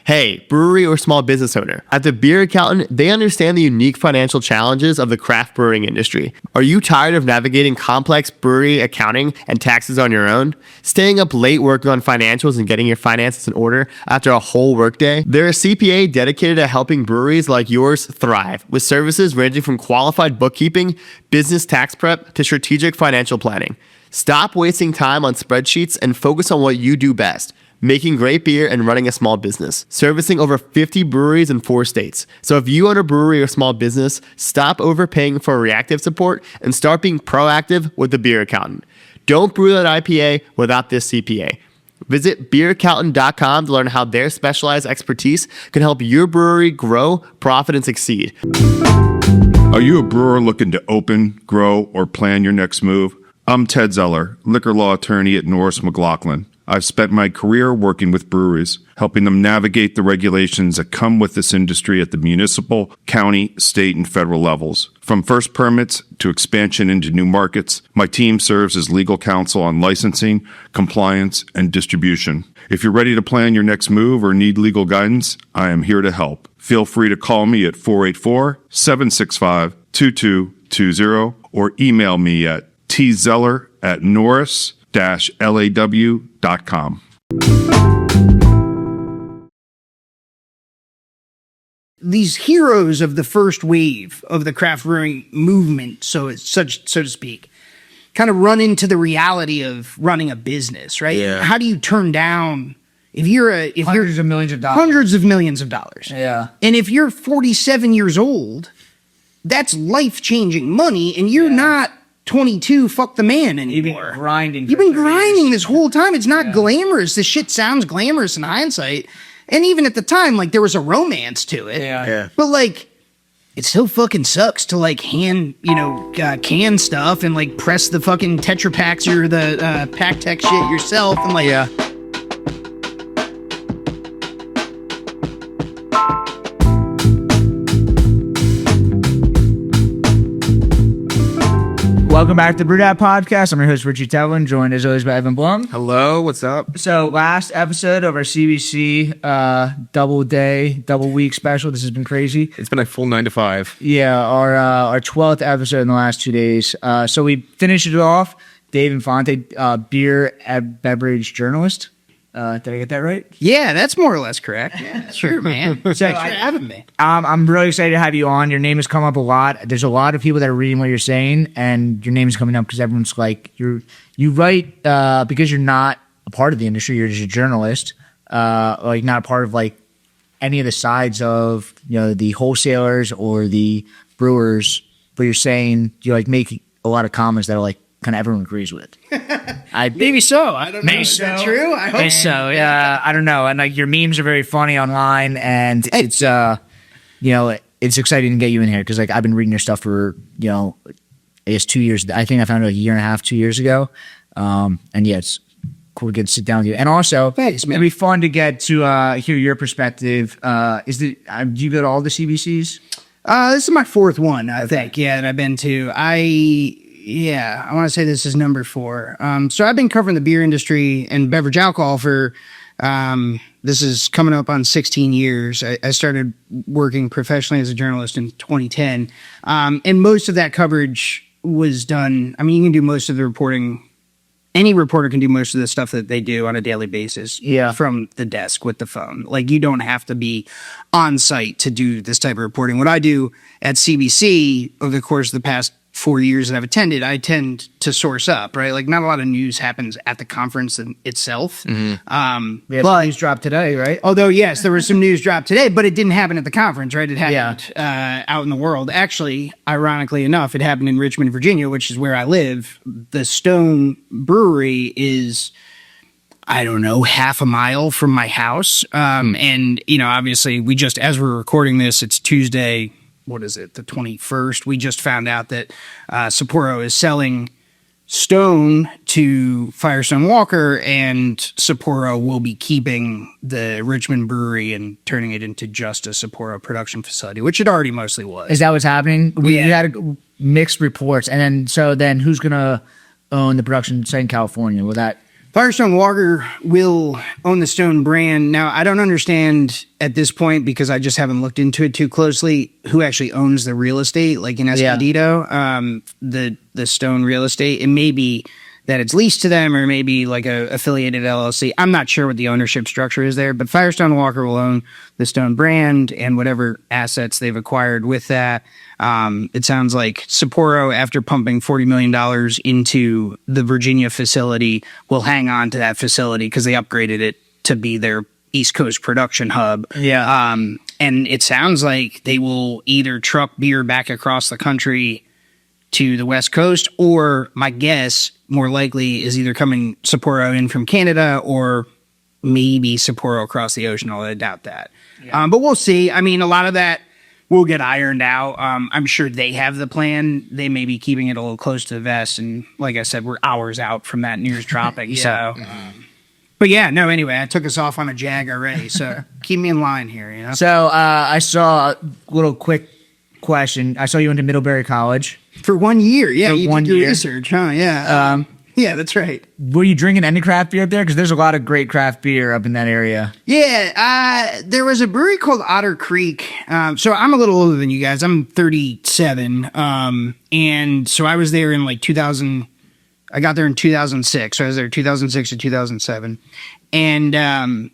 Hey, brewery or small business owner. At the Beer Accountant, they understand the unique financial challenges of the craft brewing industry. Are you tired of navigating complex brewery accounting and taxes on your own? Staying up late working on financials and getting your finances in order after a whole workday? They're a CPA dedicated to helping breweries like yours thrive, with services ranging from qualified bookkeeping, business tax prep, to strategic financial planning. Stop wasting time on spreadsheets and focus on what you do best. Making great beer and running a small business, servicing over 50 breweries in 4 states. So if you own a brewery or small business, stop overpaying for reactive support and start being proactive with the Beer Accountant. Don't brew that IPA without this CPA. Visit beeraccountant.com to learn how their specialized expertise can help your brewery grow, profit, and succeed. Are you a brewer looking to open, grow, or plan your next move? I'm Ted Zeller, liquor law attorney at Norris McLaughlin. I've spent my career working with breweries, helping them navigate the regulations that come with this industry at the municipal, county, state, and federal levels. From first permits to expansion into new markets, my team serves as legal counsel on licensing, compliance, and distribution. If you're ready to plan your next move or need legal guidance, I am here to help. Feel free to call me at 484-765-2220 or email me at tzeller@norris-law.com. These heroes of the first wave of the craft brewing movement, so to speak, kind of run into the reality of running a business, right? Yeah. How do you turn down Hundreds of millions of dollars. hundreds of millions of dollars? Yeah. And if you're 47 years old, that's life-changing money, and you're not 22, fuck the man anymore. You've been grinding. You've been grinding this whole time. It's not glamorous. This shit sounds glamorous in hindsight. And even at the time, like, there was a romance to it. Yeah. But, like, it still fucking sucks to, like, can stuff and, like, press the fucking Tetra Paks or the Pack Tech shit yourself. And, like, Welcome back to the BrewedAt podcast. I'm your host, Richie Tevlin, joined as always by Evan Blum. Hello, what's up? So last episode of our CBC double week special. This has been crazy. It's been a full 9 to 5. Yeah, our 12th episode in the last 2 days. So we finished it off. Dave Infante, beer and beverage journalist. Did I get that right? yeah, that's more or less correct. Yeah, sure, man. Thanks for having me. I'm really excited to have you on. Your name has come up a lot. There's a lot of people that are reading what you're saying, and your name is coming up because everyone's like, you write because you're not a part of the industry. You're just a journalist, like not a part of like any of the sides of the wholesalers or the brewers. But you're saying you like make a lot of comments that are like kind of everyone agrees with. Maybe so. I don't know. Maybe Is so. that true? I hope So. Yeah, I don't know. And like your memes are very funny online, and it's it's exciting to get you in here because like I've been reading your stuff for I guess 2 years. I think I found it a year and a half, 2 years ago. And yeah, it's cool to get to sit down with you. And also, Thanks, man. it'd be fun to get to hear your perspective. Do you go to all the CBCs? This is my 4th one, I think. Yeah, that I've been to. I want to say this is number 4. So I've been covering the beer industry and beverage alcohol for, this is coming up on 16 years. I started working professionally as a journalist in 2010. And most of that coverage was done. I mean, you can do most of the reporting. Any reporter can do most of the stuff that they do on a daily basis from the desk with the phone. Like, you don't have to be on site to do this type of reporting. What I do at CBC over the course of the past 4 years that I've attended, I tend to source up, right? Like, not a lot of news happens at the conference itself. Mm-hmm. But news dropped today, right? although, yes, there was some news dropped today, but it didn't happen at the conference, right? It happened out in the world. Actually, ironically enough, it happened in Richmond, Virginia, which is where I live. The Stone Brewery is, I don't know, half a mile from my house. And, obviously, as we're recording this, it's Tuesday, what is it, the 21st. We just found out that Sapporo is selling Stone to Firestone Walker, and Sapporo will be keeping the Richmond brewery and turning it into just a Sapporo production facility, which it already mostly was. Is that what's happening? We had mixed reports, and then who's gonna own the production site in California? Will that Firestone Walker will own the Stone brand. Now, I don't understand at this point, because I just haven't looked into it too closely, who actually owns the real estate, like in Escondido, the Stone real estate. It may be that it's leased to them, or maybe like a affiliated LLC. I'm not sure what the ownership structure is there, but Firestone Walker will own the Stone brand and whatever assets they've acquired with that. It sounds like Sapporo, after pumping $40 million into the Virginia facility, will hang on to that facility because they upgraded it to be their East Coast production hub. Yeah. And it sounds like they will either truck beer back across the country to the West Coast, or my guess, more likely, is either coming Sapporo in from Canada, or maybe Sapporo across the ocean, although I doubt that. Yeah. But we'll see. I mean, a lot of that will get ironed out. I'm sure they have the plan. They may be keeping it a little close to the vest. And like I said, we're hours out from that news dropping. Yeah. So, but yeah, no, anyway, I took us off on a jag already. So keep me in line here, you know? So I saw a little quick question. I saw you went to Middlebury College. For 1 year. Yeah, For you 1 did your year. research, huh? Yeah. Yeah, that's right. Were you drinking any craft beer up there? Because there's a lot of great craft beer up in that area. Yeah, there was a brewery called Otter Creek. So I'm a little older than you guys. I'm 37. And so I was there in like 2000. I got there in 2006. So I was there 2006 to 2007. And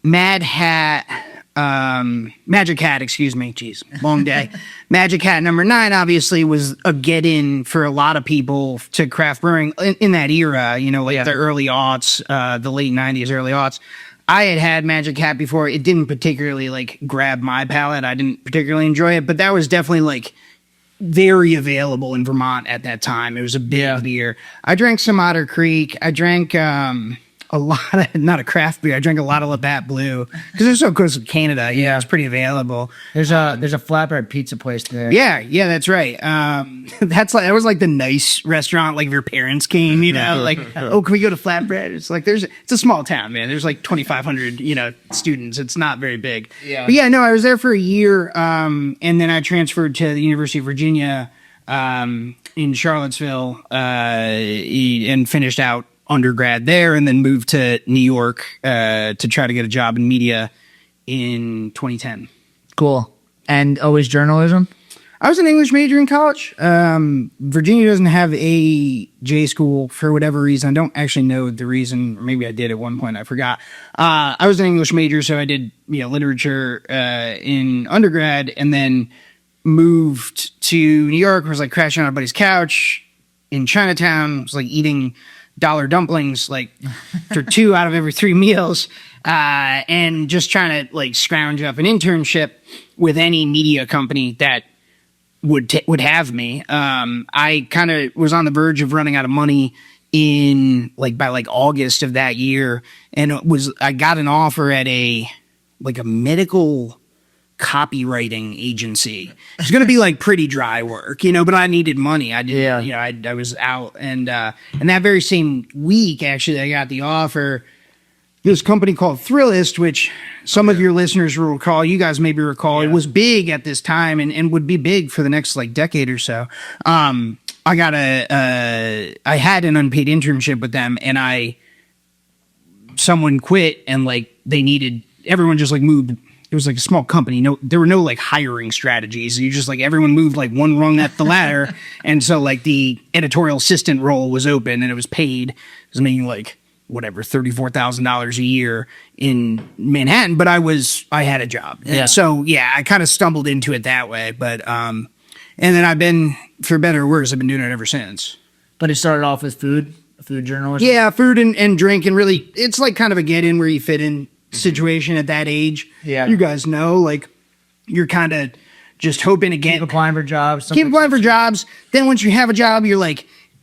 Magic Hat, excuse me. Jeez, long day. Magic Hat number 9 obviously was a get-in for a lot of people to craft brewing in that era, you know, like the early aughts, the late 90s, early aughts. I had Magic Hat before. It didn't particularly like grab my palate. I didn't particularly enjoy it, but that was definitely like very available in Vermont at that time. It was a big beer. I drank some Otter Creek. I drank a lot of, not a craft beer. I drank a lot of Labatt Blue because they're so close to Canada. Yeah, it's pretty available. There's a flatbread pizza place there. Yeah, that's right. That was like the nice restaurant. Like if your parents came, you know, like, oh, can we go to Flatbread? It's like it's a small town, man. There's like 2,500, students. It's not very big. Yeah. But yeah, no, I was there for a year, and then I transferred to the University of Virginia in Charlottesville and finished out undergrad there, and then moved to New York to try to get a job in media in 2010. Cool. And always journalism? I was an English major in college. Virginia doesn't have a J school for whatever reason. I don't actually know the reason. Or maybe I did at one point. I forgot. I was an English major, so I did literature in undergrad, and then moved to New York. Was like crashing on a buddy's couch in Chinatown. Was like eating dollar dumplings like for 2 out of every 3 meals, and just trying to like scrounge up an internship with any media company that would have me. I kind of was on the verge of running out of money by August of that year, and I got an offer at a medical copywriting agency. It's going to be like pretty dry work, but I needed money. I did, I was out, and that very same week, actually, I got the offer. This company called Thrillist, which some of your listeners will recall, you guys maybe recall, it was big at this time and would be big for the next decade or so. I had an unpaid internship with them, and someone quit, and everyone just moved. It was a small company. There were no hiring strategies. You just everyone moved one rung at the ladder. And so the editorial assistant role was open, and it was paid. It was making $34,000 a year in Manhattan, but I had a job. Yeah. So I kind of stumbled into it that way. But, and then I've been, for better or worse, I've been doing it ever since. But it started off with food journalism? Yeah, food and drink, and really, it's kind of a get in where you fit in situation at that age. Yeah. You guys know, you're kind of just hoping to Keep applying for jobs. Keep applying for jobs. Then once you have a job, you're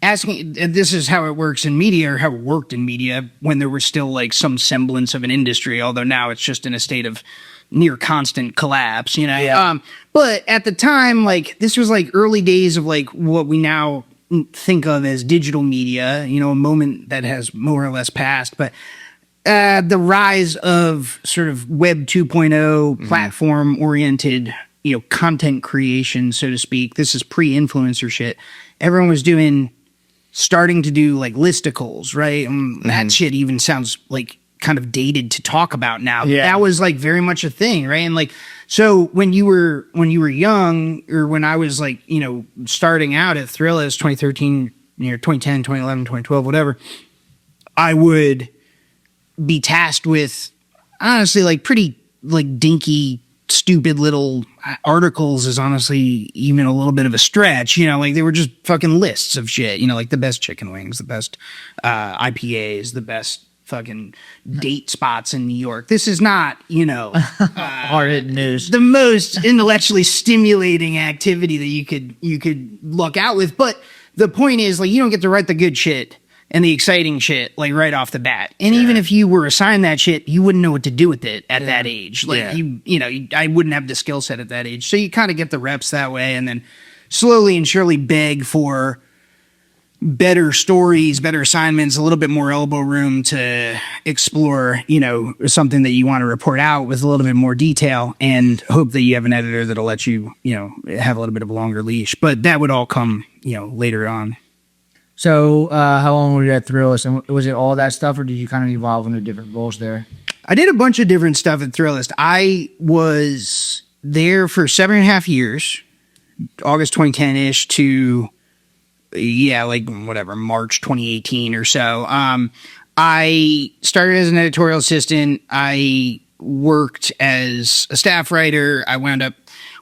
asking, and this is how it works in media, or how it worked in media when there was still some semblance of an industry, although now it's just in a state of near constant collapse, Yeah. But at the time, this was early days of what we now think of as digital media, a moment that has more or less passed, but the rise of sort of Web 2.0 platform-oriented, content creation, so to speak. This is pre-influencer shit. Everyone was doing starting to do like listicles, right? And that shit even sounds like kind of dated to talk about now. Yeah. That was like very much a thing, right? And like, so when you were young, or when I was like, you know, starting out at Thrillist 2013, 2010, 2011, 2012, whatever, I would be tasked with honestly like pretty like dinky, stupid little articles is honestly even a little bit of a stretch, you know, like they were just fucking lists of shit, you know, like the best chicken wings, the best IPAs, the best fucking date spots in New York. This is not, you know, Hard-hitting news. the most intellectually stimulating activity that you could luck out with. But the point is, like, you don't get to write the good shit and the exciting shit like right off the bat. And even if you were assigned that shit, you wouldn't know what to do with it at that age. Like I wouldn't have the skill set at that age. So you kind of get the reps that way, and then slowly and surely beg for better stories, better assignments, a little bit more elbow room to explore, you know, something that you want to report out with a little bit more detail, and hope that you have an editor that'll let you, you know, have a little bit of a longer leash. But that would all come, you know, later on. So, how long were you at Thrillist? And was it all that stuff, or did you kind of evolve into different roles there? I did a bunch of different stuff at Thrillist. I was there for 7.5 years, August 2010-ish to, like whatever, March 2018 or so. I started as an editorial assistant. I worked as a staff writer. I wound up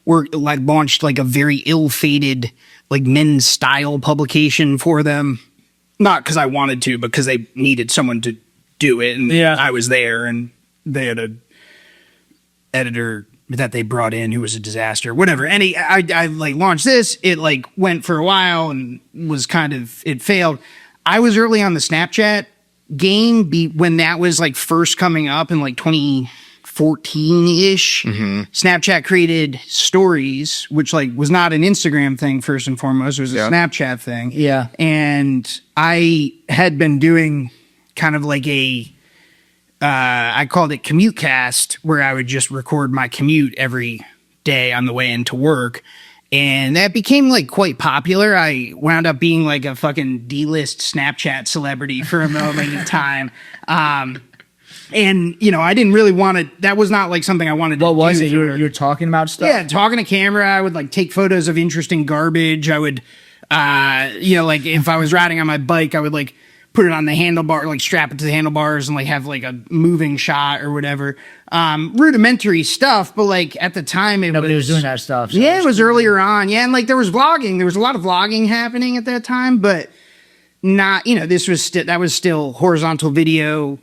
launched like a very ill-fated like men's style publication for them. Not because I wanted to, but because they needed someone to do it. And I was there, and they had an editor that they brought in who was a disaster, whatever. And I like launched this. It like went for a while and was it failed. I was early on the Snapchat game when that was like first coming up in like 2014-ish. Snapchat created stories, which like was not an Instagram thing first and foremost. It was a Snapchat thing. Yeah. And I had been doing kind of like I called it commute cast, where I would just record my commute every day on the way into work. And that became like quite popular. I wound up being like a fucking D-list Snapchat celebrity for a moment in time. And, you know, I didn't really want to, that was not like something I wanted to do. What was it? You were talking about stuff? Yeah, talking to camera. I would like take photos of interesting garbage. I would, you know, like if I was riding on my bike, I would like put it on the handlebar, like strap it to the handlebars and like have like a moving shot or whatever. Rudimentary stuff, but like at the time Nobody was doing that stuff. So it was earlier on. Yeah, and like there was vlogging. There was a lot of vlogging happening at that time, but not, you know, that was still horizontal video.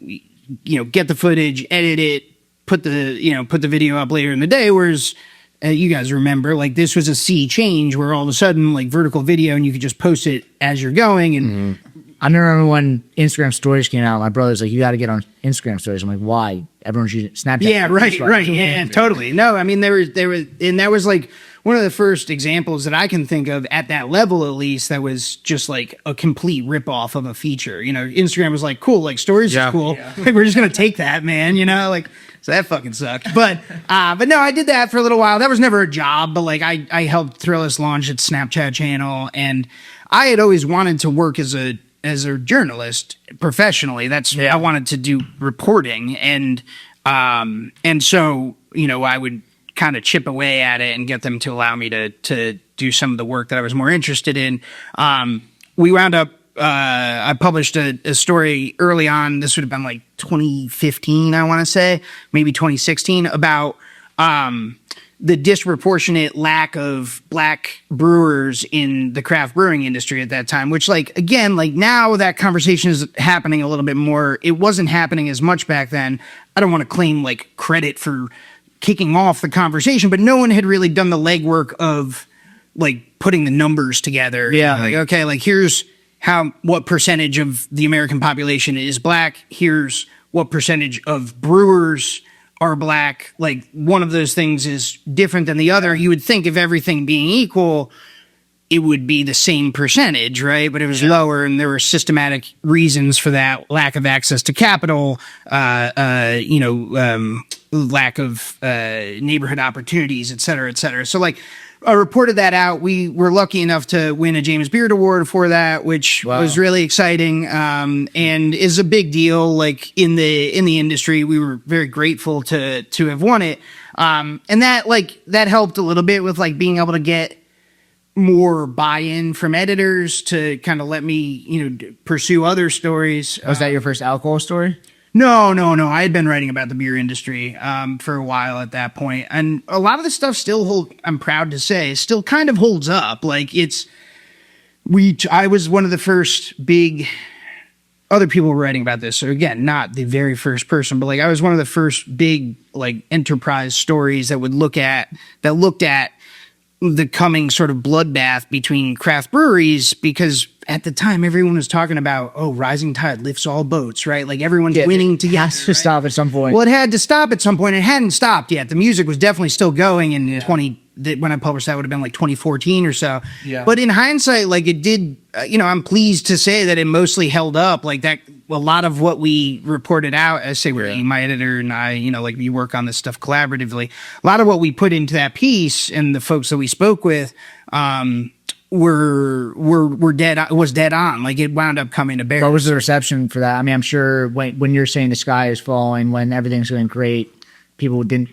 You know, get the footage, edit it, put the video up later in the day. Whereas you guys remember, like this was a sea change where all of a sudden like vertical video and you could just post it as you're going. And I remember when Instagram stories came out, my brother's like, you got to get on Instagram stories. I'm like, why? Everyone's using Snapchat. Yeah, right. Yeah, totally. No, I mean, there was, and that was like one of the first examples that I can think of at that level, at least, that was just like a complete ripoff of a feature. You know, Instagram was like, cool, like stories is cool. Yeah. Like, we're just going to take that, man, you know, like, so that fucking sucked. But no, I did that for a little while. That was never a job, but like I helped Thrillist launch its Snapchat channel, and I had always wanted to work as a journalist professionally. I wanted to do reporting, and so, you know, I would kind of chip away at it and get them to allow me to do some of the work that I was more interested in. We wound up, I published a story early on. This would have been like 2015, I want to say, maybe 2016, about the disproportionate lack of black brewers in the craft brewing industry at that time, which, like, again, like now that conversation is happening a little bit more. It wasn't happening as much back then. I don't want to claim like credit for kicking off the conversation, but no one had really done the legwork of like putting the numbers together. Yeah. Like, okay, like here's what percentage of the American population is black. Here's what percentage of brewers are black. Like one of those things is different than the other. You would think if everything being equal, it would be the same percentage, right? But it was lower, and there were systematic reasons for that: lack of access to capital, lack of neighborhood opportunities, et cetera, et cetera. So like I reported that out. We were lucky enough to win a James Beard Award for that, which was really exciting, and is a big deal. Like in the industry, we were very grateful to have won it, and that helped a little bit with like being able to get more buy-in from editors to kind of let me, pursue other stories. Was that your first alcohol story? No. I had been writing about the beer industry for a while at that point, and a lot of the stuff still I'm proud to say, still kind of holds up. Like I was one of the first big. Other people were writing about this, so again, not the very first person, but like I was one of the first big like enterprise stories that looked at the coming sort of bloodbath between craft breweries, because at the time everyone was talking about, rising tide lifts all boats, right? Like everyone's winning together. It has to stop at some point. Well, it had to stop at some point. It hadn't stopped yet. The music was definitely still going in when I published that would have been like 2014 or so. Yeah. But in hindsight, like it did, I'm pleased to say that it mostly held up. Like that, a lot of what we reported out, I say my editor and I, like we work on this stuff collaboratively. A lot of what we put into that piece and the folks that we spoke with, were dead on. Like it wound up coming to bear. What was the reception for that? I mean, I'm sure when you're saying the sky is falling, when everything's going great, people didn't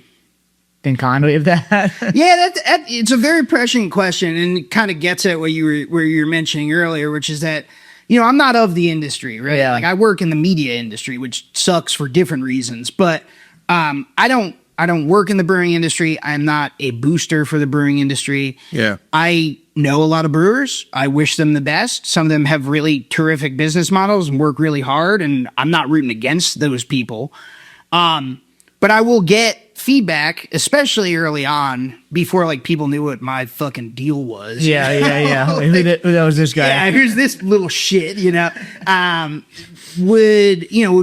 think kindly of that. Yeah, it's a very prescient question, and it kind of gets at what you were mentioning earlier, which is that I'm not of the industry, right? Yeah. Like I work in the media industry, which sucks for different reasons, but I don't work in the brewing industry. I'm not a booster for the brewing industry. Yeah. I know a lot of brewers. I wish them the best. Some of them have really terrific business models and work really hard, and I'm not rooting against those people. But I will get feedback, especially early on, before like people knew what my fucking deal was. Yeah. Who that was this guy? Yeah, here's this little shit, would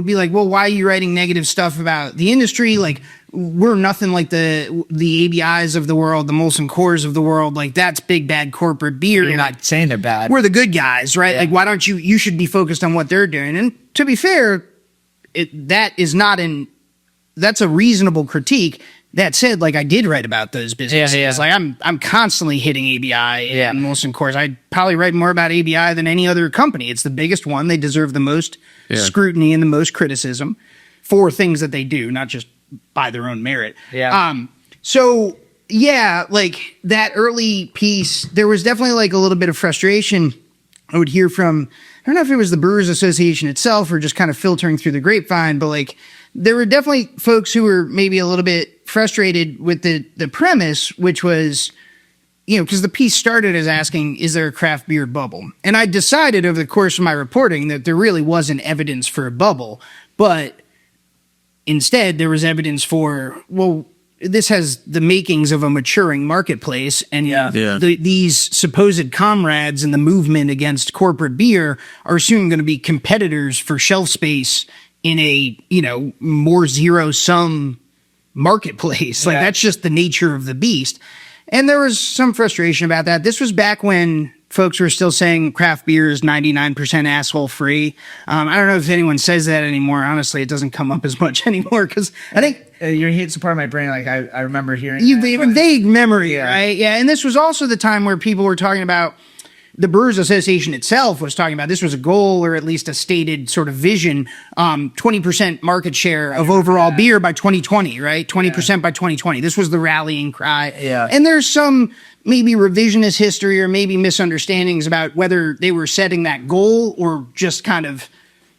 be like, well, why are you writing negative stuff about the industry? Like, we're nothing like the ABIs of the world, the Molson Coors of the world. Like, that's big bad corporate beer. You're not saying they're bad. We're the good guys, right? Yeah. Like, why don't you should be focused on what they're doing. And to be fair, that's a reasonable critique. That said, like I did write about those businesses. Yeah. Like I'm constantly hitting ABI and Molson Coors. I probably write more about ABI than any other company. It's the biggest one. They deserve the most scrutiny and the most criticism for things that they do, not just by their own merit. Yeah. So yeah, like that early piece, there was definitely like a little bit of frustration I would hear from, I don't know if it was the Brewers Association itself or just kind of filtering through the grapevine, but like there were definitely folks who were maybe a little bit frustrated with the premise, which was, because the piece started as asking, is there a craft beer bubble? And I decided over the course of my reporting that there really wasn't evidence for a bubble, but instead there was evidence for, well, this has the makings of a maturing marketplace, and these supposed comrades in the movement against corporate beer are soon going to be competitors for shelf space in a, more zero-sum marketplace. Like, that's just the nature of the beast. And there was some frustration about that. This was back when folks were still saying craft beer is 99% asshole free. I don't know if anyone says that anymore. Honestly, it doesn't come up as much anymore because I think you're hitting some part of my brain. Like I remember hearing you have a vague memory, right? Yeah. And this was also the time where people were talking about the Brewers Association itself was talking about this was a goal or at least a stated sort of vision, 20% market share of overall beer by 2020, right? 20% by 2020. This was the rallying cry. Yeah. And there's some maybe revisionist history or maybe misunderstandings about whether they were setting that goal or just kind of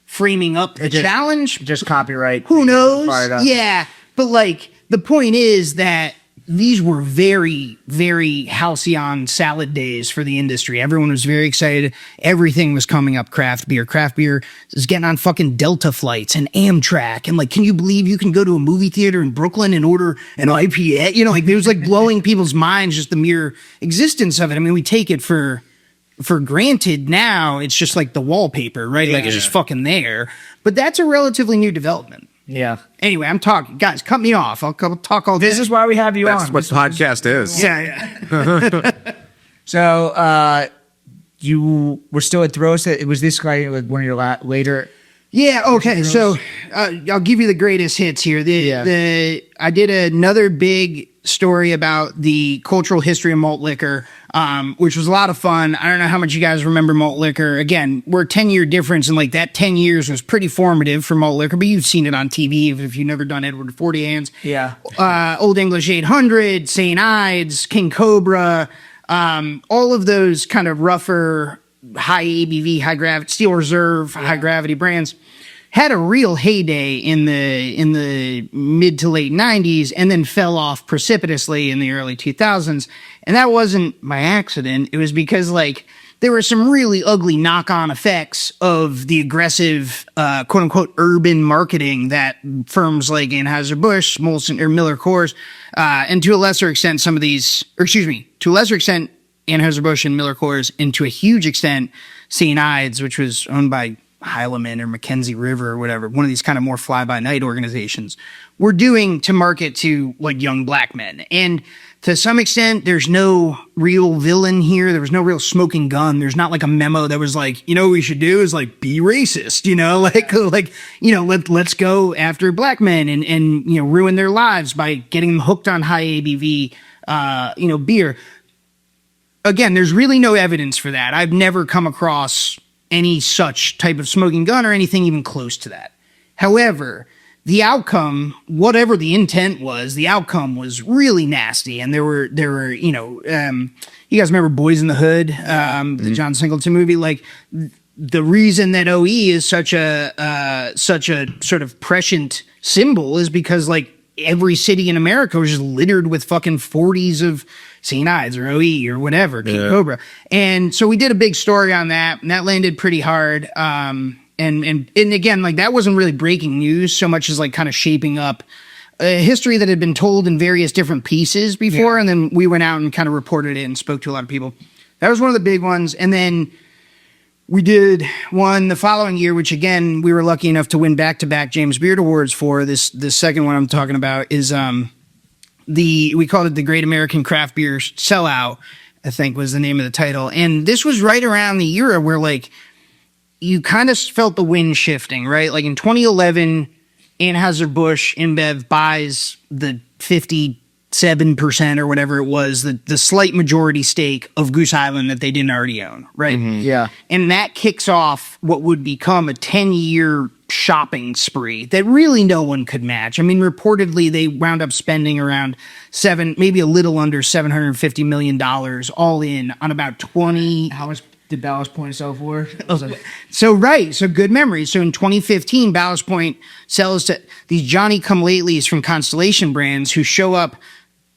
framing up the challenge. Just copyright. Who knows? Yeah. But like the point is that these were very, very halcyon salad days for the industry. Everyone was very excited. Everything was coming up craft beer. Craft beer is getting on fucking Delta flights and Amtrak. And like, can you believe you can go to a movie theater in Brooklyn and order an IPA? It was like blowing people's minds, just the mere existence of it. I mean, we take it for granted now. It's just like the wallpaper, right? Like it's just fucking there. But that's a relatively new development. Yeah. Anyway, I'm talking. Guys, cut me off. I'll talk all day. This is why we have you on. That's what podcast is. Yeah. So, you were still at Thrillist. Was this guy one of your later? Yeah. Okay. So I'll give you the greatest hits here. I did another big story about the cultural history of malt liquor, which was a lot of fun. I don't know how much you guys remember malt liquor. Again, we're a 10-year difference, and like that 10 years was pretty formative for malt liquor, but you've seen it on TV even if you've never done Edward Forty-Hands. Yeah. Old English 800, St. Ides, King Cobra, all of those kind of rougher, high ABV, high gravity, Steel Reserve, high gravity brands had a real heyday in the mid to late 90s and then fell off precipitously in the early 2000s. And that wasn't by accident. It was because like there were some really ugly knock-on effects of the aggressive, quote unquote, urban marketing that firms like Anheuser-Busch, Molson, or Miller Coors, and to a lesser extent, to a lesser extent, Anheuser-Busch and Miller Coors, and to a huge extent, St. Ides, which was owned by Heilemann or Mackenzie River or whatever, one of these kind of more fly-by-night organizations, were doing to market to like young black men. And to some extent, there's no real villain here. There was no real smoking gun. There's not like a memo that was like, you know what we should do is like be racist, you know, let's go after black men and you know, ruin their lives by getting them hooked on high ABV, beer. Again, there's really no evidence for that. I've never come across any such type of smoking gun or anything even close to that. However, the outcome, whatever the intent was, the outcome was really nasty. And there were, you guys remember Boys in the Hood, the John Singleton movie? Like the reason that OE is such a sort of prescient symbol is because like every city in America was just littered with fucking 40s of St. Ides or OE or whatever, King Cobra. And so we did a big story on that, and that landed pretty hard. And again, like that wasn't really breaking news so much as like kind of shaping up a history that had been told in various different pieces before. Yeah. And then we went out and kind of reported it and spoke to a lot of people. That was one of the big ones. And then we did one the following year, which again, we were lucky enough to win back-to-back James Beard Awards for. This second one I'm talking about is, we called it the Great American Craft Beer Sellout, I think was the name of the title. And this was right around the era where like you kind of felt the wind shifting, right? Like in 2011, Anheuser-Busch InBev buys the 57% or whatever it was, the slight majority stake of Goose Island that they didn't already own, right? Mm-hmm. Yeah. And that kicks off what would become a 10-year shopping spree that really no one could match. I mean, reportedly, they wound up spending around maybe a little under $750 million all in on about 20. How much did Ballast Point sell for? So good memory. So in 2015, Ballast Point sells to these Johnny-come-latelys from Constellation Brands who show up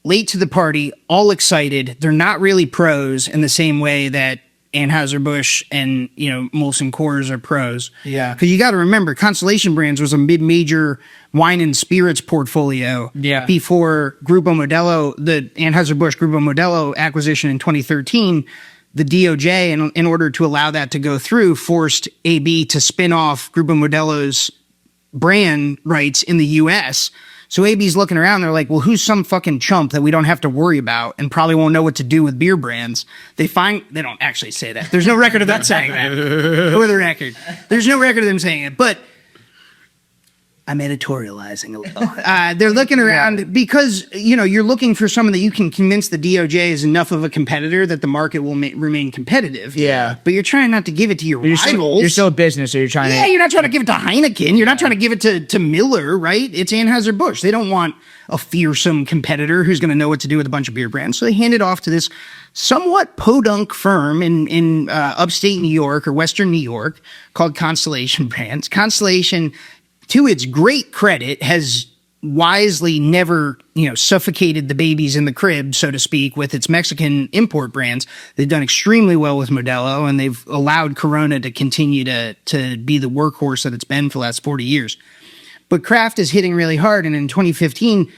late to the party, all excited. They're not really pros in the same way that Anheuser-Busch and, Molson Coors are pros. Yeah. Because you got to remember, Constellation Brands was a mid-major wine and spirits portfolio before Grupo Modelo, the Anheuser-Busch Grupo Modelo acquisition in 2013. The DOJ, in order to allow that to go through, forced AB to spin off Grupo Modelo's brand rights in the U.S., So AB's looking around. They're like, well, who's some fucking chump that we don't have to worry about and probably won't know what to do with beer brands? They don't actually say that. There's no record of that saying that. For the record. There's no record of them saying it. But I'm editorializing a little. They're looking around because, you're looking for someone that you can convince the DOJ is enough of a competitor that the market will remain competitive. Yeah. But you're trying not to give it to your rivals. You're still a business, so you're trying to... Yeah, you're not trying to give it to Heineken. You're not trying to give it to Miller, right? It's Anheuser-Busch. They don't want a fearsome competitor who's going to know what to do with a bunch of beer brands. So they hand it off to this somewhat podunk firm in upstate New York or Western New York called Constellation Brands. Constellation, to its great credit, has wisely never, suffocated the babies in the crib, so to speak, with its Mexican import brands. They've done extremely well with Modelo, and they've allowed Corona to continue to be the workhorse that it's been for the last 40 years. But craft is hitting really hard, and in 2015,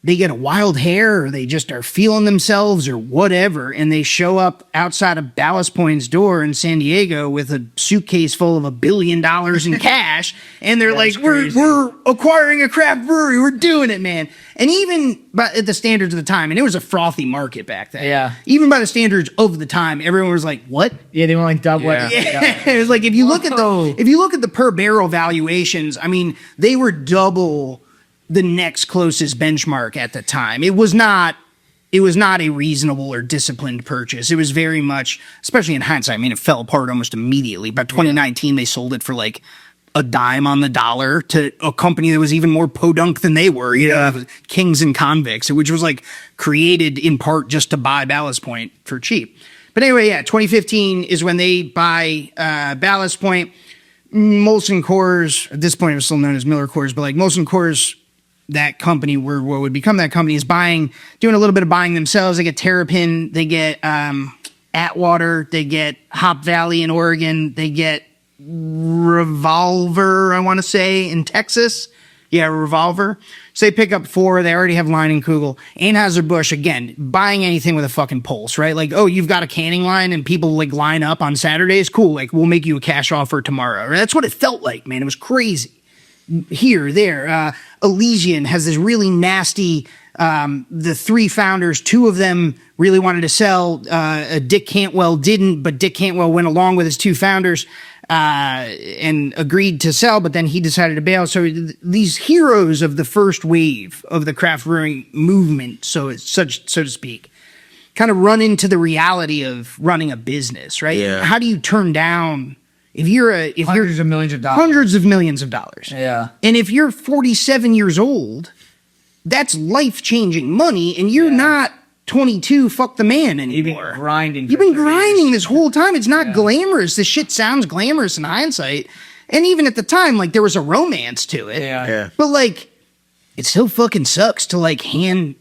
they get a wild hair or they just are feeling themselves or whatever, and they show up outside of Ballast Point's door in San Diego with a suitcase full of $1 billion in cash, and they're like, we're acquiring a craft brewery, we're doing it, man. And even at the standards of the time, and it was a frothy market back then. Yeah. Even by the standards of the time, everyone was like, what? Yeah, they were like double. Yeah. It was like, if you look at the per barrel valuations, I mean, they were double the next closest benchmark at the time. It was not a reasonable or disciplined purchase. It was very much, especially in hindsight, I mean, it fell apart almost immediately. By 2019, they sold it for like a dime on the dollar to a company that was even more podunk than they were, Kings and Convicts, which was like created in part just to buy Ballast Point for cheap. But anyway, 2015 is when they buy Ballast Point. Molson Coors, at this point it was still known as Miller Coors, but like Molson Coors, that company, what would become that company, is doing a little bit of buying themselves. They get Terrapin, they get Atwater, they get Hop Valley in Oregon, they get Revolver, I want to say, in Texas. Yeah, Revolver. So they pick up 4. They already have Leinenkugel. Anheuser-Busch, again, buying anything with a fucking pulse, right? Like, oh, you've got a canning line and people like line up on Saturdays? Cool, like we'll make you a cash offer tomorrow. That's what it felt like, man. It was crazy. Here, there. Elysian has this really nasty, the 3 founders, 2 of them really wanted to sell. Dick Cantwell didn't, but Dick Cantwell went along with his 2 founders and agreed to sell, but then he decided to bail. So these heroes of the first wave of the craft brewing movement, so to speak, kind of run into the reality of running a business, right? Yeah. How do you turn down... Hundreds of millions of dollars. Hundreds of millions of dollars. Yeah. And if you're 47 years old, that's life-changing money, and you're not 22, fuck the man anymore. You've been grinding. You've been grinding this whole time. It's not glamorous. This shit sounds glamorous in hindsight. And even at the time, like, there was a romance to it. Yeah. But, like, it still fucking sucks to, like, hand,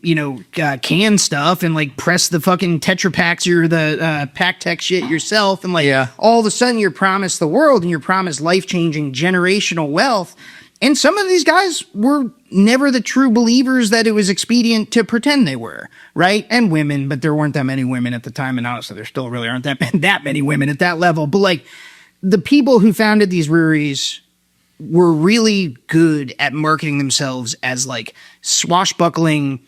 can stuff and, like, press the fucking Tetra Paks or the PacTech shit yourself. And, like, all of a sudden you're promised the world and you're promised life-changing generational wealth. And some of these guys were never the true believers that it was expedient to pretend they were, right? And women, but there weren't that many women at the time. And honestly, there still really aren't that many women at that level. But, like, the people who founded these breweries were really good at marketing themselves as like swashbuckling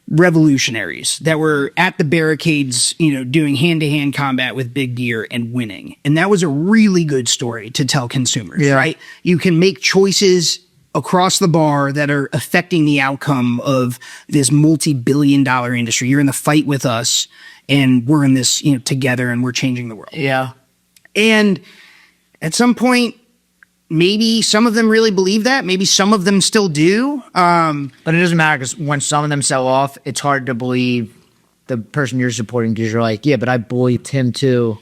revolutionaries that were at the barricades, doing hand-to-hand combat with big deer and winning. And that was a really good story to tell consumers, right? You can make choices across the bar that are affecting the outcome of this multi-billion-dollar industry. You're in the fight with us and we're in this, together, and we're changing the world. Yeah. And at some point, maybe some of them really believe that. Maybe some of them still do. But it doesn't matter, because when some of them sell off, it's hard to believe the person you're supporting, because you're like, yeah, but I believed him too.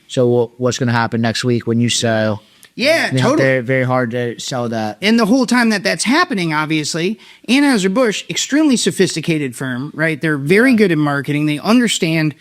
So what's going to happen next week when you sell? Yeah, totally. Very, very hard to sell that. And the whole time that's happening, obviously, Anheuser-Busch, extremely sophisticated firm, right? They're very good at marketing. They understand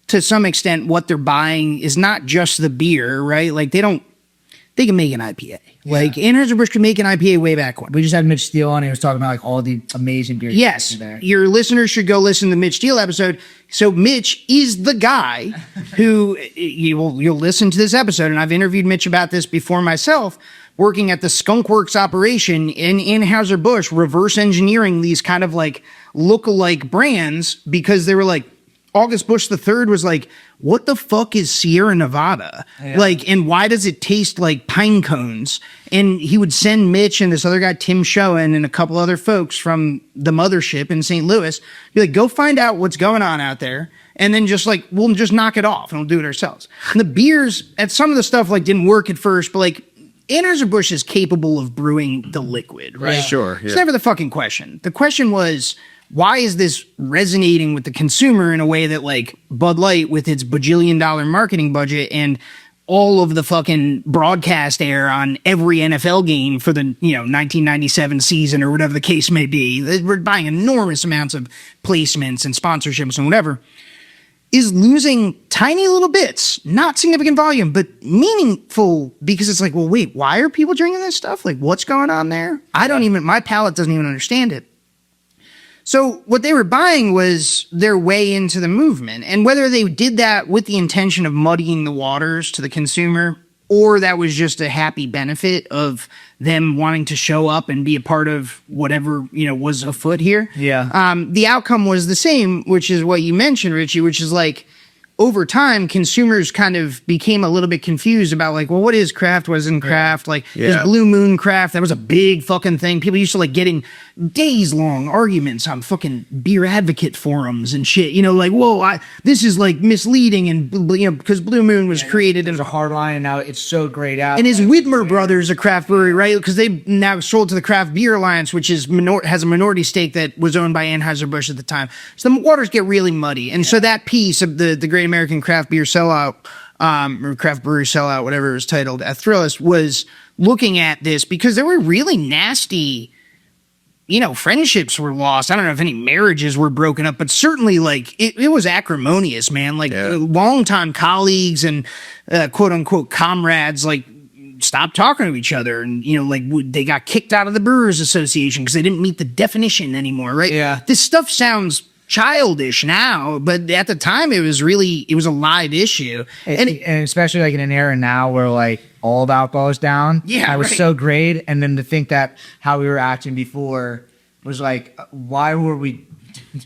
to some extent what they're buying is not just the beer, right? Like they can make an IPA. Like Anheuser-Busch could make an IPA way back when. We just had Mitch Steele on. He was talking about like all the amazing beers. Yes, there. Your listeners should go listen to the Mitch Steele episode. So Mitch is the guy who you'll listen to this episode, and I've interviewed Mitch about this before myself, working at the Skunk Works operation in Anheuser-Busch, reverse engineering these kind of like look-alike brands, because they were like, August Busch III was like, what the fuck is Sierra Nevada? Yeah. Like, and why does it taste like pine cones? And he would send Mitch and this other guy, Tim Schoen, and a couple other folks from the mothership in St. Louis, be like, go find out what's going on out there. And then just like, we'll just knock it off and we'll do it ourselves. And the beers, at some of the stuff like didn't work at first, but like Anheuser-Busch is capable of brewing the liquid, right? Yeah. Sure. It's never the fucking question. The question was, why is this resonating with the consumer in a way that like Bud Light, with its bajillion-dollar marketing budget and all of the fucking broadcast air on every NFL game for the 1997 season or whatever the case may be, we're buying enormous amounts of placements and sponsorships and whatever, is losing tiny little bits, not significant volume, but meaningful, because it's like, well, wait, why are people drinking this stuff? Like, what's going on there? My palate doesn't even understand it. So what they were buying was their way into the movement. And whether they did that with the intention of muddying the waters to the consumer, or that was just a happy benefit of them wanting to show up and be a part of whatever, was afoot here. Yeah. The outcome was the same, which is what you mentioned, Richie, which is like, over time, consumers kind of became a little bit confused about like, well, what is craft? What isn't craft? Like, is Blue Moon craft? That was a big fucking thing. People used to like get in days-long arguments on fucking beer advocate forums and shit. Like, whoa, this is like misleading, and because Blue Moon was created as a hard line, and now it's so grayed out. And is Widmer Brothers a craft brewery, right? Because they now sold to the Craft Beer Alliance, which is has a minority stake that was owned by Anheuser-Busch at the time. So the waters get really muddy, and so that piece of the Great American Craft Beer Sellout, or Craft Brewery Sellout, whatever it was titled, at Thrillist, was looking at this because there were really nasty, friendships were lost. I don't know if any marriages were broken up, but certainly like it was acrimonious, man. Like longtime colleagues and quote unquote comrades, like, stopped talking to each other, and they got kicked out of the Brewers Association because they didn't meet the definition anymore, right? Yeah. This stuff sounds childish now, but at the time it was a live issue, and especially like in an era now where like all of alcohol is down. Yeah, I was so great, and then to think that how we were acting before was like, why were we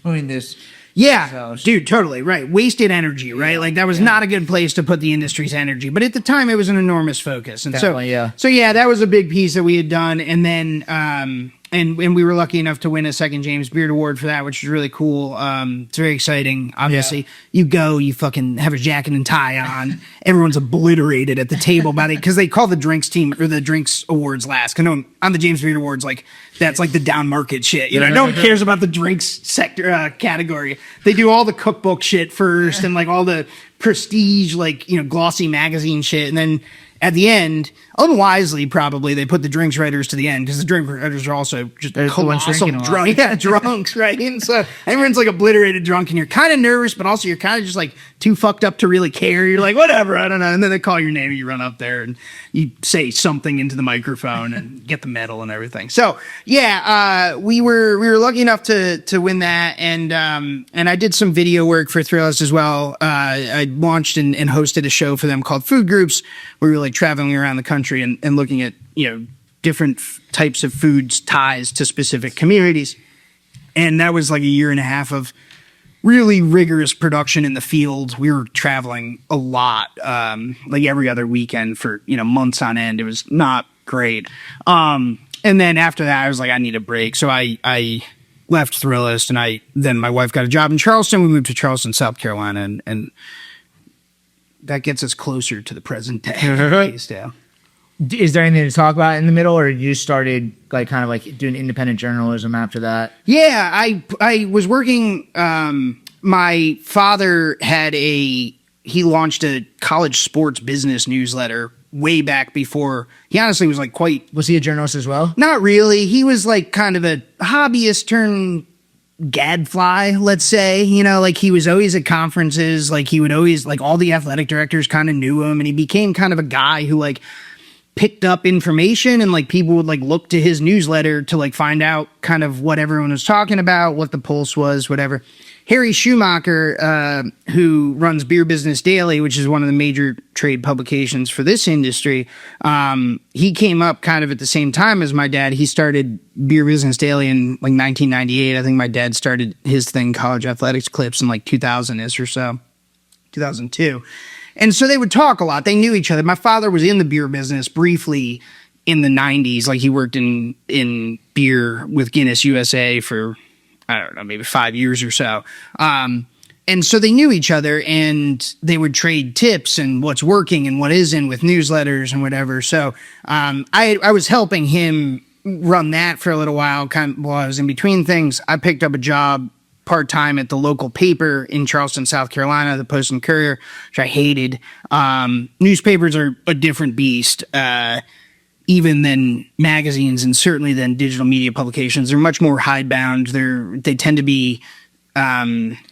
doing this? Yeah, dude, totally right. Wasted energy, right? Like that was not a good place to put the industry's energy. But at the time, it was an enormous focus, and definitely, yeah. So that was a big piece that we had done, and then and we were lucky enough to win a second James Beard Award for that, which was really cool. It's very exciting. Obviously, you fucking have a jacket and tie on. Everyone's obliterated at the table about it because they call the drinks team or the drinks awards last. Because on the James Beard Awards, like that's like the down market shit. No one cares about the drinks sector category. They do all the cookbook shit first and like all the prestige, like glossy magazine shit, and then at the end, unwisely probably, they put the drinks writers to the end because the drink writers are also just colossal drunk. Yeah, drunks, right? And so everyone's like obliterated drunk, and you're kind of nervous, but also you're kind of just like too fucked up to really care. You're like, whatever, I don't know. And then they call your name, and you run up there and you say something into the microphone and get the medal and everything. So we were lucky enough to win that, and I did some video work for Thrillist as well. I launched and hosted a show for them called Food Groups, where we were like traveling around the country and looking at different types of foods ties to specific communities, and that was like a year and a half of really rigorous production in the field. We were traveling a lot, like every other weekend for months on end. It was not great. And then after that, I was like, I need a break, so I left Thrillist, and then my wife got a job in Charleston. We moved to Charleston, South Carolina, and that gets us closer to the present day. Is there anything to talk about in the middle, or you started like kind of like doing independent journalism after that? Yeah, I was working. My father he launched a college sports business newsletter way back before. He honestly was like Was he a journalist as well? Not really. He was like kind of a hobbyist turned gadfly, let's say. Like he was always at conferences. Like he would always, like, all the athletic directors kind of knew him, and he became kind of a guy who like picked up information, and like people would like look to his newsletter to like find out kind of what everyone was talking about, what the pulse was, whatever. Harry Schumacher, who runs Beer Business Daily, which is one of the major trade publications for this industry, he came up kind of at the same time as my dad. He started Beer Business Daily in like 1998. I think my dad started his thing, College Athletics Clips, in like 2000-ish or so, 2002. And so they would talk a lot. They knew each other. My father was in the beer business briefly in the 90s. Like he worked in beer with Guinness USA for, I don't know, maybe 5 years or so. And so they knew each other, and they would trade tips and what's working and what isn't with newsletters and whatever. So I was helping him run that for a little while, kind of while I was in between things. I picked up a job part-time at the local paper in Charleston, South Carolina, the Post and Courier, which I hated. Newspapers are a different beast, even than magazines, and certainly than digital media publications. They're much more hidebound. They tend to be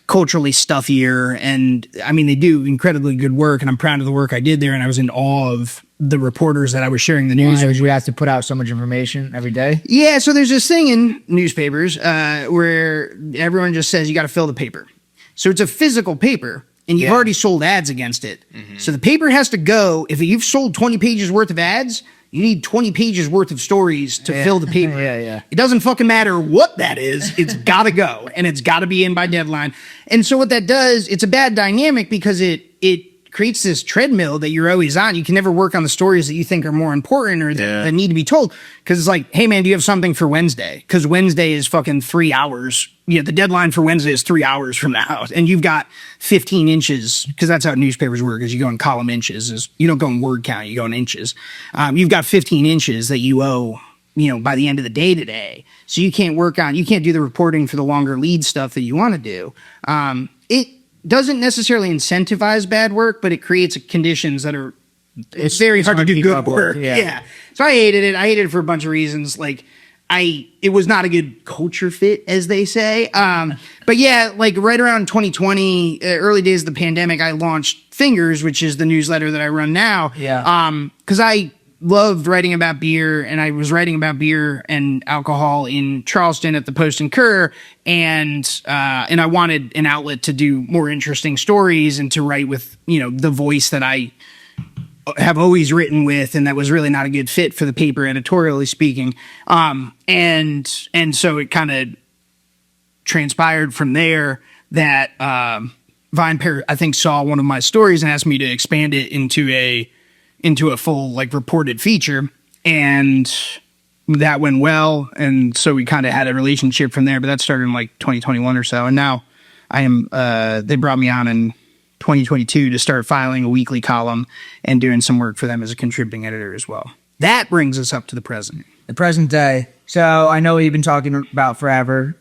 culturally stuffier, and I mean, they do incredibly good work, and I'm proud of the work I did there, and I was in awe of the reporters that I was sharing the news. We have to put out so much information every day. Yeah, so there's this thing in newspapers where everyone just says you got to fill the paper. So it's a physical paper, and you've already sold ads against it. So the paper has to go. If you've sold 20 pages worth of ads, you need 20 pages worth of stories to fill the paper. It doesn't fucking matter what that is. It's got to go, and it's got to be in by deadline. And so what that does, it's a bad dynamic because it creates this treadmill that you're always on. You can never work on the stories that you think are more important or that need to be told. Because it's like, hey, man, do you have something for Wednesday? Because Wednesday is fucking 3 hours. The deadline for Wednesday is 3 hours from now. And you've got 15 inches, because that's how newspapers work, is you go in column inches. You don't go in word count, you go in inches. You've got 15 inches that you owe, by the end of the day today. So you can't do the reporting for the longer lead stuff that you want to do. It doesn't necessarily incentivize bad work, but it creates conditions that are it's very hard to do good work. Yeah. So I hated it. I hated it for a bunch of reasons. Like it was not a good culture fit, as they say. But yeah, like right around 2020, early days of the pandemic, I launched Fingers, which is the newsletter that I run now. Yeah. Cause I loved writing about beer, and I was writing about beer and alcohol in Charleston at the Post and Courier, and I wanted an outlet to do more interesting stories and to write with, the voice that I have always written with, and that was really not a good fit for the paper, editorially speaking. And so it kind of transpired from there that VinePair, I think, saw one of my stories and asked me to expand it into a full reported feature, and that went well, and so we kind of had a relationship from there. But that started in 2021 or so, and now I am they brought me on in 2022 to start filing a weekly column and doing some work for them as a contributing editor as well. That brings us up to the present day. So I know we've been talking about forever.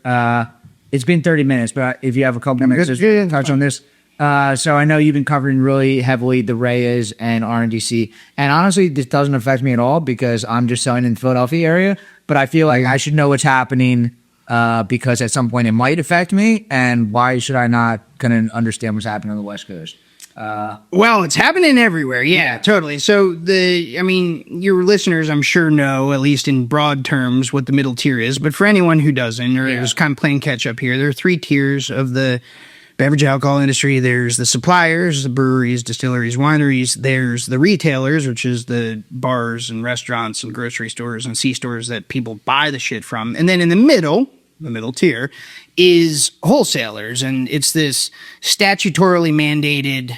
It's been 30 minutes, but if you have a couple minutes to touch on this. So I know you've been covering really heavily the Reyes and RNDC, and honestly, this doesn't affect me at all because I'm just selling in the Philadelphia area, but I feel like I should know what's happening because at some point it might affect me, and why should I not kind of understand what's happening on the West Coast? Well, it's happening everywhere. Yeah, totally. So your listeners, I'm sure, know, at least in broad terms, what the middle tier is, but for anyone who doesn't, or is kind of playing catch up here, there are 3 tiers of the beverage alcohol industry. There's the suppliers, the breweries, distilleries, wineries. There's the retailers, which is the bars and restaurants and grocery stores and C-stores that people buy the shit from. And then in the middle tier, is wholesalers. And it's this statutorily mandated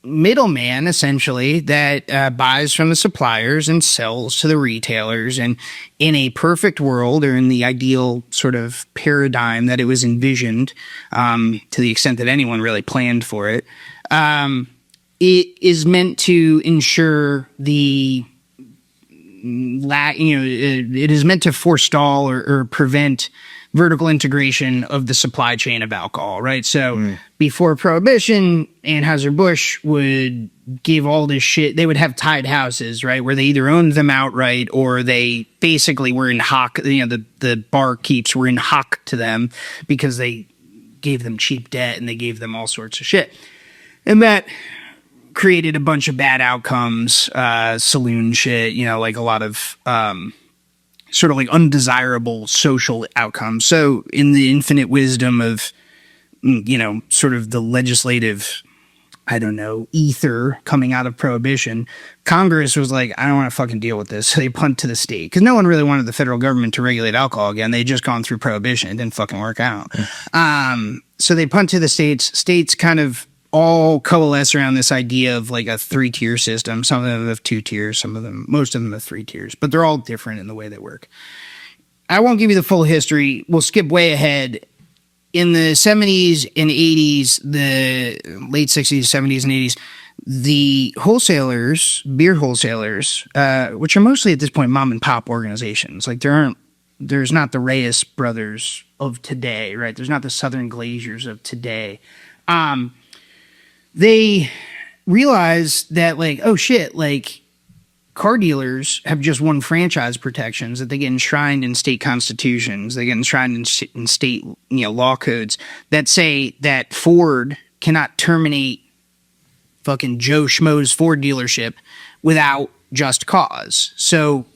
middleman, essentially, that buys from the suppliers and sells to the retailers. And in a perfect world, or in the ideal sort of paradigm that it was envisioned, to the extent that anyone really planned for it, it is meant to ensure it is meant to forestall or prevent vertical integration of the supply chain of alcohol, right? So before Prohibition, Anheuser-Busch would give all this shit. They would have tied houses, right, where they either owned them outright or they basically were in hock. The barkeeps were in hock to them because they gave them cheap debt and they gave them all sorts of shit. And that created a bunch of bad outcomes, saloon shit, like a lot of sort of undesirable social outcomes. So in the infinite wisdom of, sort of the legislative, ether coming out of Prohibition, Congress was like, I don't want to fucking deal with this. So they punt to the state, because no one really wanted the federal government to regulate alcohol again. They'd just gone through Prohibition. It didn't fucking work out. So they punt to the states. States kind of all coalesce around this idea of a 3-tier system. Some of them have 2 tiers, most of them have 3 tiers, but they're all different in the way they work. I won't give you the full history. We'll skip way ahead. In the 70s and 80s, the late 60s, 70s, and 80s, the wholesalers, beer wholesalers, which are mostly at this point mom and pop organizations, there's not the Reyes brothers of today, right? There's not the Southern Glaziers of today. They realize that oh shit, car dealers have just won franchise protections that they get enshrined in state constitutions. They get enshrined in state, law codes that say that Ford cannot terminate fucking Joe Schmo's Ford dealership without just cause. So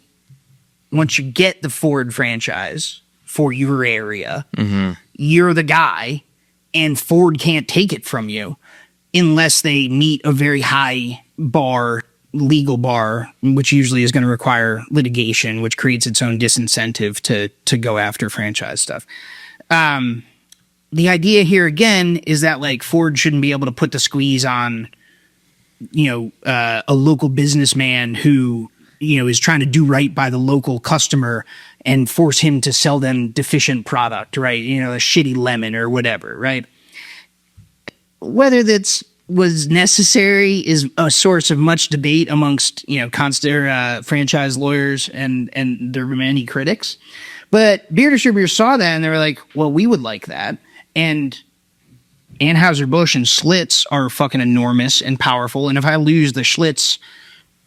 once you get the Ford franchise for your area, you're the guy, and Ford can't take it from you unless they meet a very high bar, legal bar, which usually is going to require litigation, which creates its own disincentive to go after franchise stuff. The idea here again is that like Ford shouldn't be able to put the squeeze on, a local businessman who, is trying to do right by the local customer and force him to sell them deficient product, right? A shitty lemon or whatever, right? Whether that's was necessary is a source of much debate amongst, franchise lawyers and there were many critics. But beer distributors saw that and they were like, well, we would like that. And Anheuser-Busch and Schlitz are fucking enormous and powerful. And if I lose the Schlitz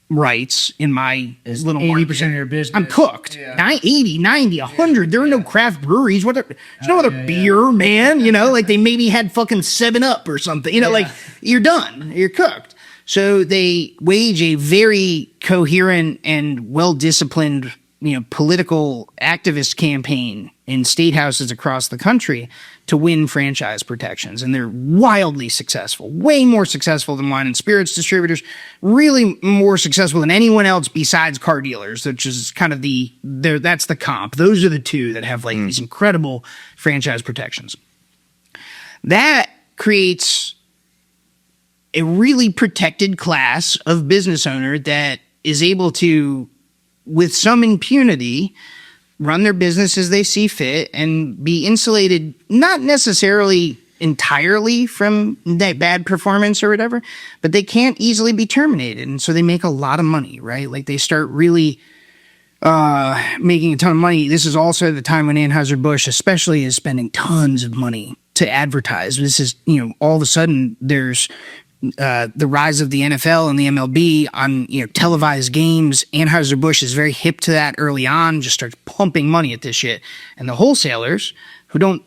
rights in my little 80% of your business, I'm cooked. Yeah. 80, 90, 100. There are no craft breweries. There's no other beer, man. Like they maybe had fucking 7-Up or something. Like you're done. You're cooked. So they wage a very coherent and well-disciplined, political activist campaign in state houses across the country to win franchise protections. And they're wildly successful, way more successful than wine and spirits distributors, really more successful than anyone else besides car dealers, which is kind of that's the comp. Those are the two that have like these incredible franchise protections. That creates a really protected class of business owner that is able to, with some impunity, run their business as they see fit and be insulated, not necessarily entirely from that bad performance or whatever, but they can't easily be terminated. And so they make a lot of money, right? Like they start really making a ton of money. This is also the time when Anheuser-Busch especially is spending tons of money to advertise. This is, all of a sudden there's the rise of the NFL and the MLB on televised games. Anheuser-Busch is very hip to that early on, just starts pumping money at this shit. And the wholesalers who don't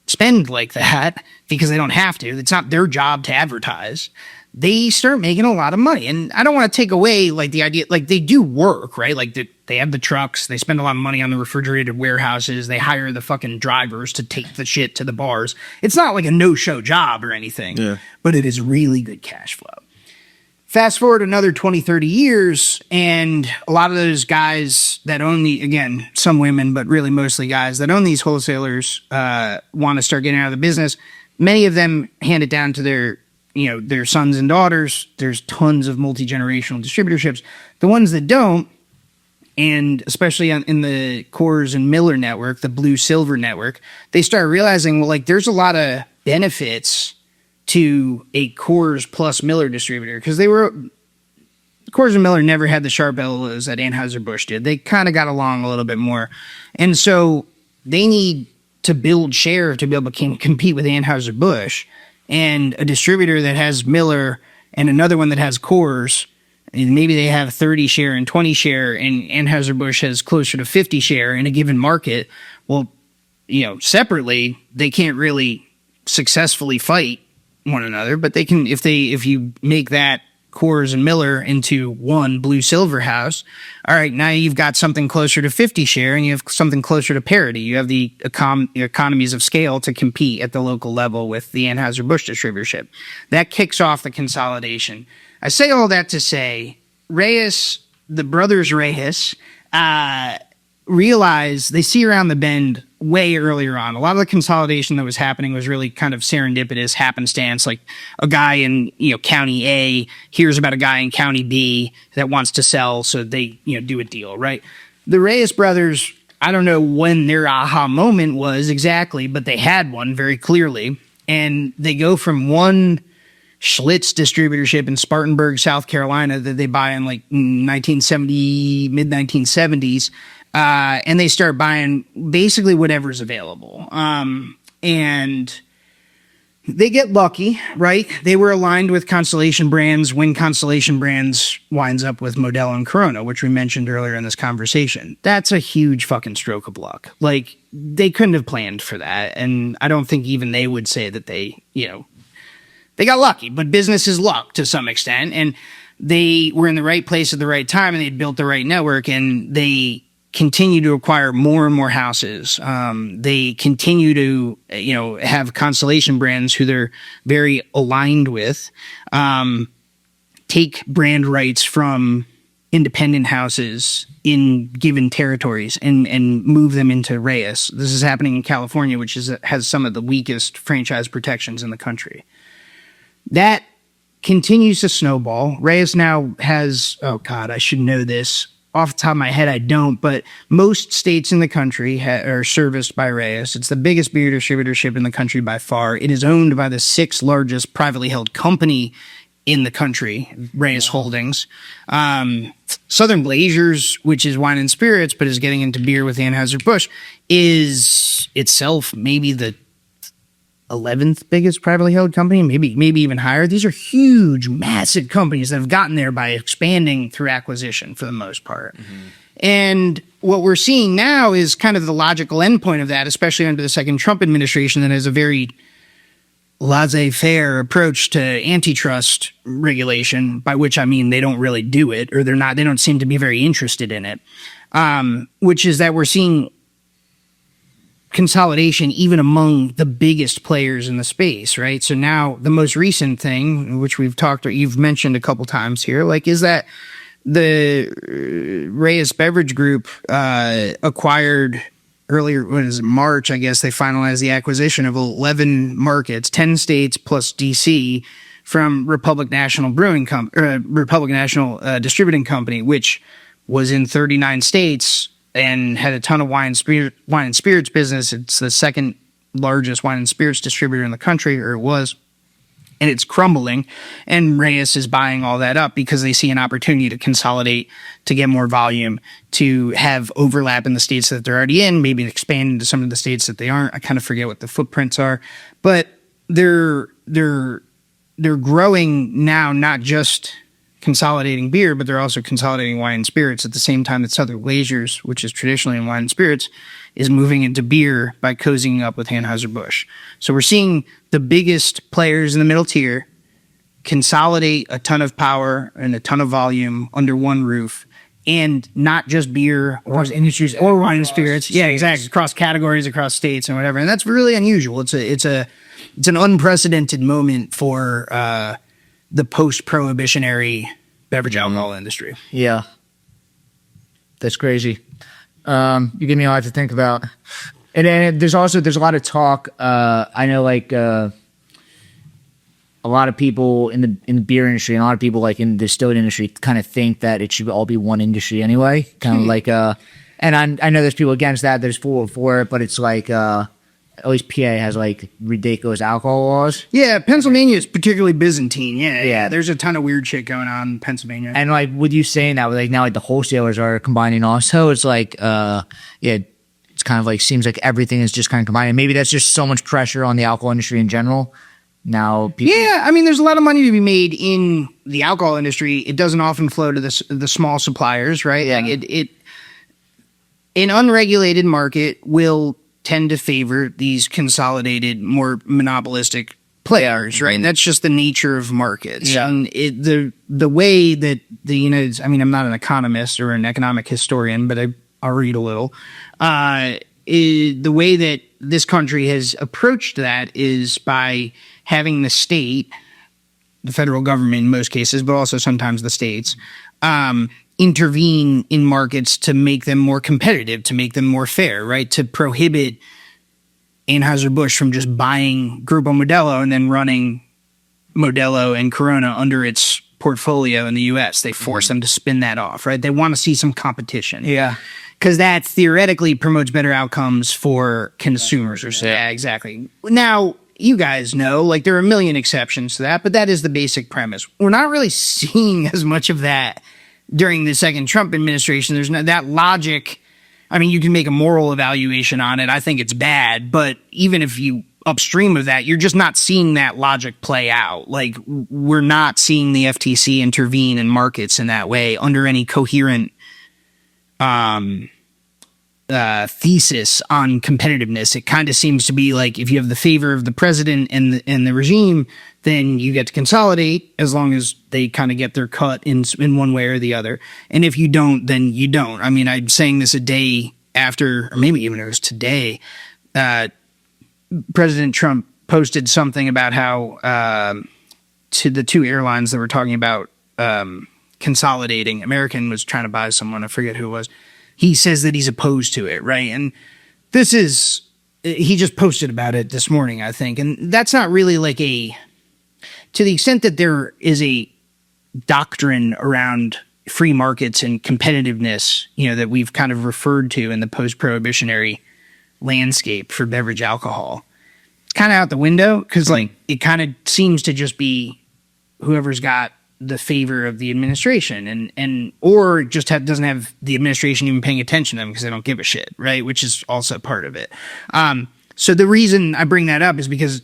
spend like that because they don't have to, it's not their job to advertise, they start making a lot of money. And I don't want to take away like the idea, like they do work, right? Like they have the trucks, they spend a lot of money on the refrigerated warehouses, they hire the fucking drivers to take the shit to the bars. It's not like a no-show job or anything, but it is really good cash flow. Fast forward another 20, 30 years, and a lot of those guys that own again, some women, but really mostly guys that own these wholesalers want to start getting out of the business. Many of them hand it down to their sons and daughters. There's tons of multi-generational distributorships. The ones that don't, and especially in the Coors and Miller network, the Blue Silver network, they start realizing, well, like there's a lot of benefits to a Coors plus Miller distributor, because Coors and Miller never had the sharp elbows that Anheuser-Busch did. They kind of got along a little bit more. And so they need to build share to be able to compete with Anheuser-Busch. And a distributor that has Miller and another one that has Coors, and maybe they have 30 share and 20 share, and Anheuser-Busch has closer to 50 share in a given market. Well, separately, they can't really successfully fight one another, but they can, if you make that Coors and Miller into one Blue Silver house, all right, now you've got something closer to 50 share and you have something closer to parity. You have the economies of scale to compete at the local level with the Anheuser-Busch distributorship. That kicks off the consolidation. I say all that to say, the brothers Reyes, realize they see around the bend way earlier on. A lot of the consolidation that was happening was really kind of serendipitous, happenstance. Like a guy in County A hears about a guy in County B that wants to sell, so they do a deal, right? The Reyes brothers, I don't know when their aha moment was exactly, but they had one very clearly, and they go from one Schlitz distributorship in Spartanburg, South Carolina, that they buy in like 1970, mid 1970s. And they start buying basically whatever's available. And they get lucky, right? They were aligned with Constellation Brands when Constellation Brands winds up with Modelo and Corona, which we mentioned earlier in this conversation. That's a huge fucking stroke of luck. Like, they couldn't have planned for that. And I don't think even they would say that they got lucky, but business is luck to some extent. And they were in the right place at the right time, and they'd built the right network, and they continue to acquire more and more houses. They continue to, have Constellation Brands who they're very aligned with, take brand rights from independent houses in given territories and move them into Reyes. This is happening in California, which has some of the weakest franchise protections in the country. That continues to snowball. Reyes now has, oh God, I should know this. Off the top of my head, I don't, but most states in the country are serviced by Reyes. It's the biggest beer distributorship in the country by far. It is owned by the sixth largest privately held company in the country, Reyes Holdings. Southern Glazers, which is wine and spirits, but is getting into beer with Anheuser-Busch, is itself maybe the 11th biggest privately held company, maybe even higher. These are huge, massive companies that have gotten there by expanding through acquisition for the most part. And what we're seeing now is kind of the logical endpoint of that, especially under the second Trump administration, that has a very laissez-faire approach to antitrust regulation, by which I mean they don't really do it, or they don't seem to be very interested in it, which is that we're seeing consolidation even among the biggest players in the space, right? So now the most recent thing, which you've mentioned a couple times here, is that the Reyes Beverage Group acquired earlier, March, I guess, they finalized the acquisition of 11 markets, 10 states plus DC, from Republic National Distributing Company, which was in 39 states and had a ton of wine and spirits business. It's the second largest wine and spirits distributor in the country, or it was, and it's crumbling. And Reyes is buying all that up because they see an opportunity to consolidate, to get more volume, to have overlap in the states that they're already in, maybe expand into some of the states that they aren't. I kind of forget what the footprints are, but they're growing now, not just consolidating beer, but they're also consolidating wine and spirits at the same time that Southern Glazers, which is traditionally in wine and spirits, is moving into beer by cozying up with Anheuser-Busch. So we're seeing the biggest players in the middle tier consolidate a ton of power and a ton of volume under one roof, and not just beer or industries or wine and spirits. Yeah, exactly. Across categories, across states and whatever. And that's really unusual. It's an unprecedented moment for the post-prohibitionary beverage alcohol industry. Yeah. That's crazy. You give me a lot to think about. And then there's a lot of talk. I know a lot of people in the beer industry and a lot of people in the distilled industry kind of think that it should all be one industry anyway. Kind of and I know there's people against that. There's people for it, but it's at least PA has ridiculous alcohol laws. Yeah, Pennsylvania is particularly Byzantine. Yeah. There's a ton of weird shit going on in Pennsylvania. And with you saying that, now the wholesalers are combining also, it's it's kind of seems like everything is just kind of combining. Maybe that's just so much pressure on the alcohol industry in general. Now, there's a lot of money to be made in the alcohol industry. It doesn't often flow to the small suppliers, right? Yeah. An unregulated market will tend to favor these consolidated, more monopolistic players, right? And that's just the nature of markets. Yeah. And the way that the United, I'm not an economist or an economic historian, but I'll read a little. The way that this country has approached that is by having the state, the federal government in most cases, but also sometimes the states, intervene in markets to make them more competitive, to make them more fair, right? To prohibit Anheuser-Busch from just buying Grupo Modelo and then running Modelo and Corona under its portfolio in the U.S. They force them to spin that off, right? They want to see some competition. Yeah. Because that theoretically promotes better outcomes for consumers. Yeah, exactly. Now, you guys know, there are a million exceptions to that, but that is the basic premise. We're not really seeing as much of that during the second Trump administration. There's no that logic. You can make a moral evaluation on it. I think it's bad, but even if you upstream of that, you're just not seeing that logic play out. We're not seeing the FTC intervene in markets in that way under any coherent thesis on competitiveness. It kind of seems to be like if you have the favor of the president and the regime, then you get to consolidate as long as they kind of get their cut in one way or the other. And if you don't, then you don't. I mean, I'm saying this a day after, or maybe even it was today, President Trump posted something about how to the two airlines that were talking about consolidating. American was trying to buy someone. I forget who it was. He says that he's opposed to it, right? And he just posted about it this morning, I think. And that's not really like to the extent that there is a doctrine around free markets and competitiveness, that we've kind of referred to in the post-prohibitionary landscape for beverage alcohol. It's kind of out the window because it kind of seems to just be whoever's got the favor of the administration or just doesn't have the administration even paying attention to them because they don't give a shit, right? Which is also part of it. So the reason I bring that up is because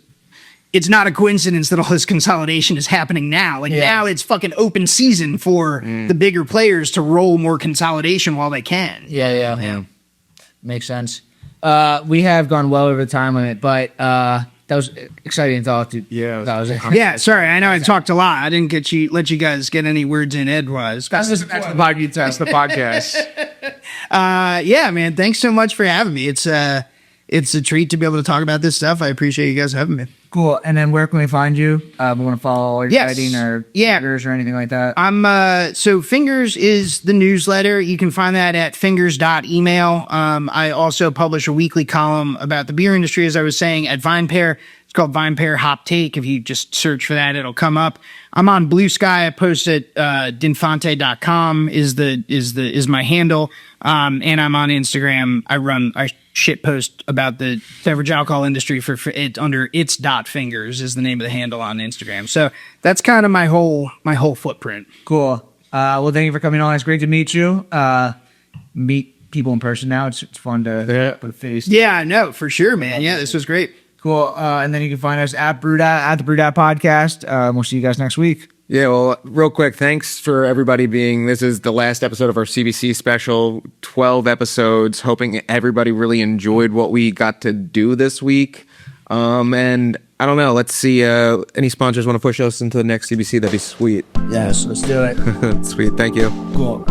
it's not a coincidence that all this consolidation is happening now. Now it's fucking open season for the bigger players to roll more consolidation while they can. Yeah. Makes sense. We have gone well over the time limit, but that was exciting to talk to. Yeah. That was Yeah, sorry. I know I talked a lot. I didn't let you guys get any words in edgewise. That's the podcast. Yeah, man. Thanks so much for having me. It's a treat to be able to talk about this stuff. I appreciate you guys having me. Cool. And then where can we find you? We want to follow all your writing or fingers or anything like that. So Fingers is the newsletter. You can find that at fingers.email. I also publish a weekly column about the beer industry, as I was saying, at VinePair. It's called VinePair Hop Take. If you just search for that, it'll come up. I'm on Blue Sky. I post at dinfante.com is my handle. And I'm on Instagram. I shit post about the beverage alcohol industry for it under its.fingers is the name of the handle on Instagram. So that's kind of my whole footprint. Cool. Well, thank you for coming on. It's great to meet you. Meet people in person now. It's fun to put a face. Yeah, no, for sure, man. Yeah, this was great. Cool. And then you can find us at BrewedAt, at the BrewedAt podcast. We'll see you guys next week. Yeah, well, real quick, thanks for everybody this is the last episode of our CBC special, 12 episodes, hoping everybody really enjoyed what we got to do this week. And I don't know, let's see, any sponsors want to push us into the next CBC, that'd be sweet. Yes, let's do it. Sweet, thank you. Cool.